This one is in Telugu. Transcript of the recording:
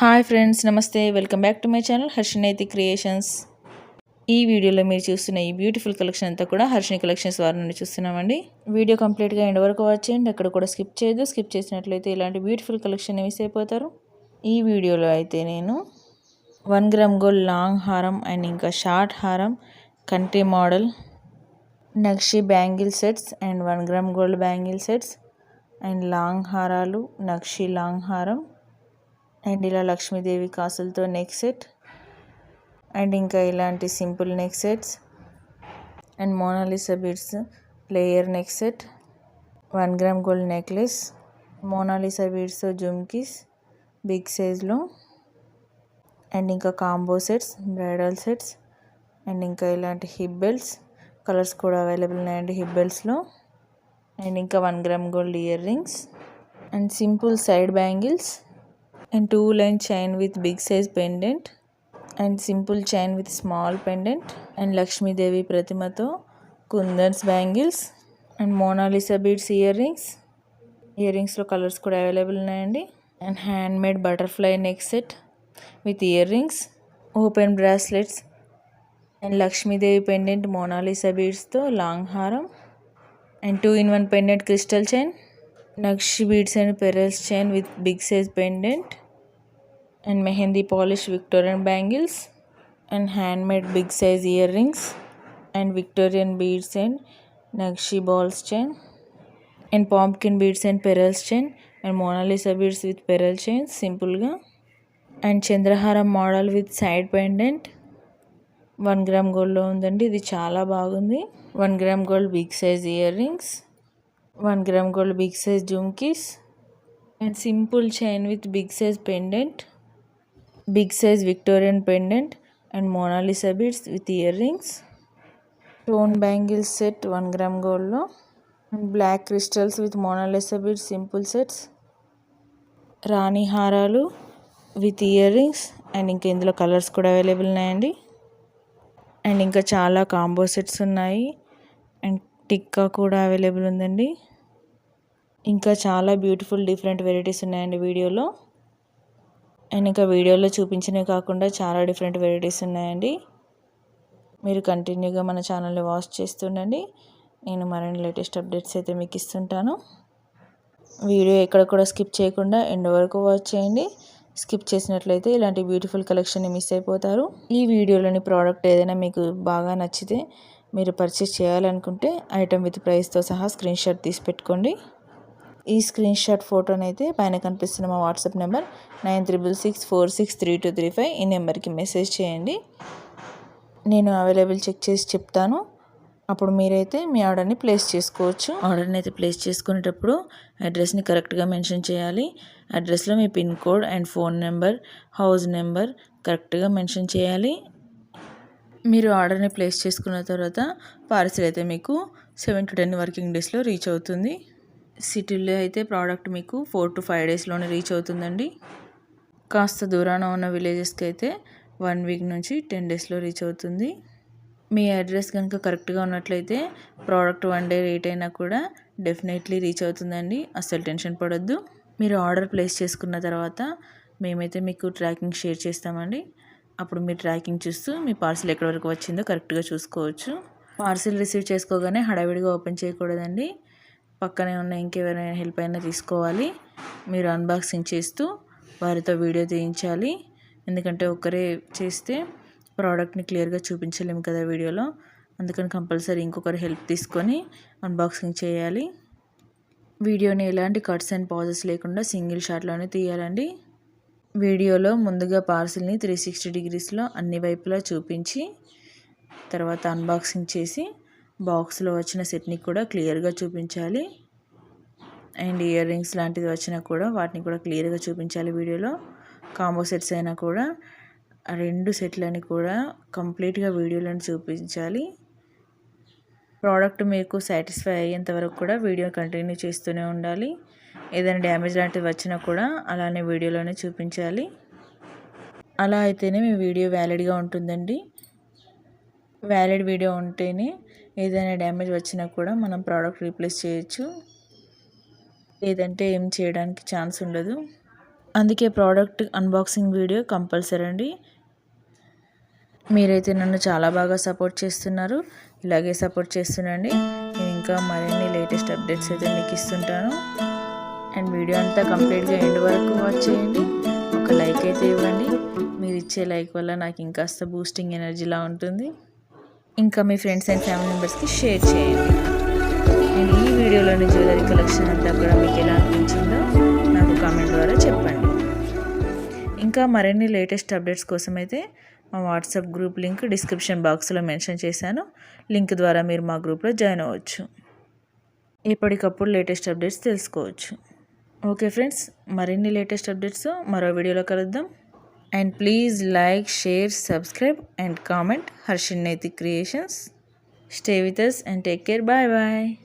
హాయ్ ఫ్రెండ్స్, నమస్తే. Welcome back to my channel Harshini Naitik creations. ఈ వీడియోలో మీరు చూస్తున్న ఈ బ్యూటిఫుల్ కలెక్షన్ అంతా కూడా హర్షిని కలెక్షన్స్ వారి నుండి చూస్తున్నామండి. వీడియో కంప్లీట్గా ఎండ్ వరకు వాచ్ చేయండి, అక్కడ కూడా స్కిప్ చేయదు. స్కిప్ చేసినట్లయితే ఇలాంటి బ్యూటిఫుల్ కలెక్షన్ మిస్ అయిపోతారు. ఈ వీడియోలో అయితే నేను 1 గ్రామ్ గోల్డ్ లాంగ్ హారం అండ్ ఇంకా షార్ట్ హారం, కంట్రీ మోడల్, నక్షి bangle sets and 1 gram gold bangle sets and long హారాలు, నక్షి లాంగ్ హారం అండ్ ఇలా లక్ష్మీదేవి కాసులతో నెక్ సెట్ అండ్ ఇంకా ఇలాంటి simple neck sets and Mona Lisa beads layer neck set, 1 gram gold necklace, Mona Lisa beads jhumkis big సైజ్లో అండ్ ఇంకా combo sets, bridal sets and ఇంకా ఇలాంటి హిప్ బెల్ట్స్ కలర్స్ కూడా అవైలబుల్ ఉన్నాయండి హిప్ బెల్ట్స్లో. అండ్ ఇంకా 1 gram gold ear rings and simple side bangles and 2-line chain with big size pendant and simple chain with small pendant and Lakshmi Devi Pratimato kundans bangles and Mona Lisa beads earrings lo colors kuda available unnayandi and handmade butterfly neck set with earrings, open bracelets and Lakshmi Devi pendant Mona Lisa beads tho long haram and 2-in-1 pendant crystal chain, Nakshi beads and pearls chain with big size pendant and mehendi polish Victorian bangles and handmade big size earrings and Victorian beads and Nakshi balls chain and pumpkin beads and pearls chain and Mona Lisa beads with pearl chains simple ga and Chandraharam model with side pendant. 1 gram gold లో ఉందండి, ఇది చాలా బాగుంది. 1 gram gold big size earrings, 1 gram gold big size jhumkis and simple chain with big size pendant, big size Victorian pendant and Mona Lisa beads with earrings, stone bangles set 1 gram gold lo and black crystals with Mona Lisa beads simple sets, రాణి హారాలు విత్ ఇయర్ రింగ్స్ అండ్ ఇంకా ఇందులో కలర్స్ కూడా అవైలబుల్ ఉన్నాయండి. అండ్ ఇంకా చాలా కాంబో సెట్స్ ఉన్నాయి అండ్ టిక్కా కూడా అవైలబుల్ ఉందండి. ఇంకా చాలా బ్యూటిఫుల్ డిఫరెంట్ వెరైటీస్ ఉన్నాయండి వీడియోలో. అండ్ ఇంకా వీడియోలో చూపించినవి కాకుండా చాలా డిఫరెంట్ వెరైటీస్ ఉన్నాయండి. మీరు కంటిన్యూగా మన ఛానల్ని వాచ్ చేస్తుండండి, నేను మరిన్ని లేటెస్ట్ అప్డేట్స్ అయితే మీకు ఇస్తుంటాను. వీడియో ఎక్కడ కూడా స్కిప్ చేయకుండా ఎండ్ వరకు వాచ్ చేయండి. స్కిప్ చేసినట్లయితే ఇలాంటి బ్యూటిఫుల్ కలెక్షన్ని మిస్ అయిపోతారు. ఈ వీడియోలోని ప్రోడక్ట్ ఏదైనా మీకు బాగా నచ్చితే మీరు పర్చేస్ చేయాలనుకుంటే ఐటమ్ విత్ ప్రైస్తో సహా స్క్రీన్ షాట్ తీసి పెట్టుకోండి. ఈ స్క్రీన్ షాట్ ఫోటోని అయితే పైన కనిపిస్తున్న మా వాట్సాప్ నెంబర్ 9664633235 ఈ నెంబర్కి మెసేజ్ చేయండి. నేను అవైలబుల్ చెక్ చేసి చెప్తాను, అప్పుడు మీరైతే మీ ఆర్డర్ని ప్లేస్ చేసుకోవచ్చు. ఆర్డర్ని అయితే ప్లేస్ చేసుకునేటప్పుడు అడ్రస్ని కరెక్ట్గా మెన్షన్ చేయాలి. అడ్రస్లో మీ pin code and phone number, house number కరెక్ట్గా మెన్షన్ చేయాలి. మీరు ఆర్డర్ని ప్లేస్ చేసుకున్న తర్వాత పార్సిల్ అయితే మీకు 7 to 10 వర్కింగ్ డేస్లో రీచ్ అవుతుంది. సిటీలో అయితే ప్రోడక్ట్ మీకు 4 to 5 డేస్లోనే రీచ్ అవుతుందండి. కాస్త దూరాన ఉన్న విలేజెస్కి అయితే 1 వీక్ నుంచి 10 డేస్లో రీచ్ అవుతుంది. మీ అడ్రస్ కనుక కరెక్ట్గా ఉన్నట్లయితే ప్రోడక్ట్ 1 డే లేట్ అయినా కూడా డెఫినెట్లీ రీచ్ అవుతుందండి. అస్సలు టెన్షన్ పడొద్దు. మీరు ఆర్డర్ ప్లేస్ చేసుకున్న తర్వాత మేమైతే మీకు ట్రాకింగ్ షేర్ చేస్తామండి. అప్పుడు మీరు ట్రాకింగ్ చూస్తూ మీ పార్సిల్ ఎక్కడి వరకు వచ్చిందో కరెక్ట్గా చూసుకోవచ్చు. పార్సిల్ రిసీవ్ చేసుకోగానే హడావిడిగా ఓపెన్ చేయకూడదండి. పక్కనే ఉన్న ఇంకెవరైనా హెల్ప్ అయినా తీసుకోవాలి. మీరు అన్బాక్సింగ్ చేస్తూ వారితో వీడియో తీయించాలి. ఎందుకంటే ఒక్కరే చేస్తే ప్రోడక్ట్ని క్లియర్గా చూపించలేము కదా వీడియోలో. అందుకని కంపల్సరీ ఇంకొకరు హెల్ప్ తీసుకొని అన్బాక్సింగ్ చేయాలి. వీడియోని ఎలాంటి కట్స్ అండ్ పాజెస్ లేకుండా సింగిల్ షాట్లోనే తీయాలండి. వీడియోలో ముందుగా పార్సిల్ని 360 degreesలో అన్ని వైపులా చూపించి తర్వాత అన్బాక్సింగ్ చేసి బాక్స్లో వచ్చిన సెట్ని కూడా క్లియర్గా చూపించాలి. అండ్ ఇయర్ రింగ్స్ లాంటిది వచ్చినా కూడా వాటిని కూడా క్లియర్గా చూపించాలి. వీడియోలో కాంబో సెట్స్ అయినా కూడా 2 సెట్లని కూడా కంప్లీట్గా వీడియోలను చూపించాలి. ప్రోడక్ట్ మీకు సాటిస్ఫై అయ్యేంత వరకు కూడా వీడియో కంటిన్యూ చేస్తూనే ఉండాలి. ఏదైనా డ్యామేజ్ లాంటివి వచ్చినా కూడా అలానే వీడియోలోనే చూపించాలి. అలా అయితేనే మీ వీడియో వ్యాలిడ్గా ఉంటుందండి. వ్యాలిడ్ వీడియో ఉంటేనే ఏదైనా డ్యామేజ్ వచ్చినా కూడా మనం ప్రోడక్ట్ రీప్లేస్ చేయొచ్చు, లేదంటే ఏం చేయడానికి ఛాన్స్ ఉండదు. అందుకే ప్రోడక్ట్ అన్బాక్సింగ్ వీడియో కంపల్సరీ అండి. మీరైతే నన్ను చాలా బాగా సపోర్ట్ చేస్తున్నారు, ఇలాగే సపోర్ట్ చేస్తుండండి. నేను ఇంకా మరిన్ని లేటెస్ట్ అప్డేట్స్ అయితే మీకు ఇస్తుంటాను. అండ్ వీడియో అంతా కంప్లీట్గా ఎండ్ వరకు వాచ్ చేయండి. ఒక లైక్ అయితే ఇవ్వండి. మీరు ఇచ్చే లైక్ వల్ల నాకు ఇంకాస్త బూస్టింగ్ ఎనర్జీలా ఉంటుంది. ఇంకా మీ ఫ్రెండ్స్ అండ్ ఫ్యామిలీ మెంబర్స్కి షేర్ చేయండి. నేను ఈ వీడియోలోని జ్యువెలరీ కలెక్షన్ అంతా కూడా మీకు ఎలా అనిపించిందో నాకు కామెంట్ ద్వారా చెప్పండి. ఇంకా మరిన్ని లేటెస్ట్ అప్డేట్స్ కోసం అయితే మా వాట్సాప్ గ్రూప్ లింక్ డిస్క్రిప్షన్ బాక్స్లో మెన్షన్ చేశాను. లింక్ ద్వారా మీరు మా గ్రూప్లో జాయిన్ అవ్వచ్చు. ఎప్పటికప్పుడు లేటెస్ట్ అప్డేట్స్ తెలుసుకోవచ్చు. ఓకే ఫ్రెండ్స్, మరిన్ని లేటెస్ట్ అప్డేట్స్ మరో వీడియోలో కలుద్దాం. And please like, share, subscribe and comment Harshini Naitik Creations. Stay with us and take care. Bye bye.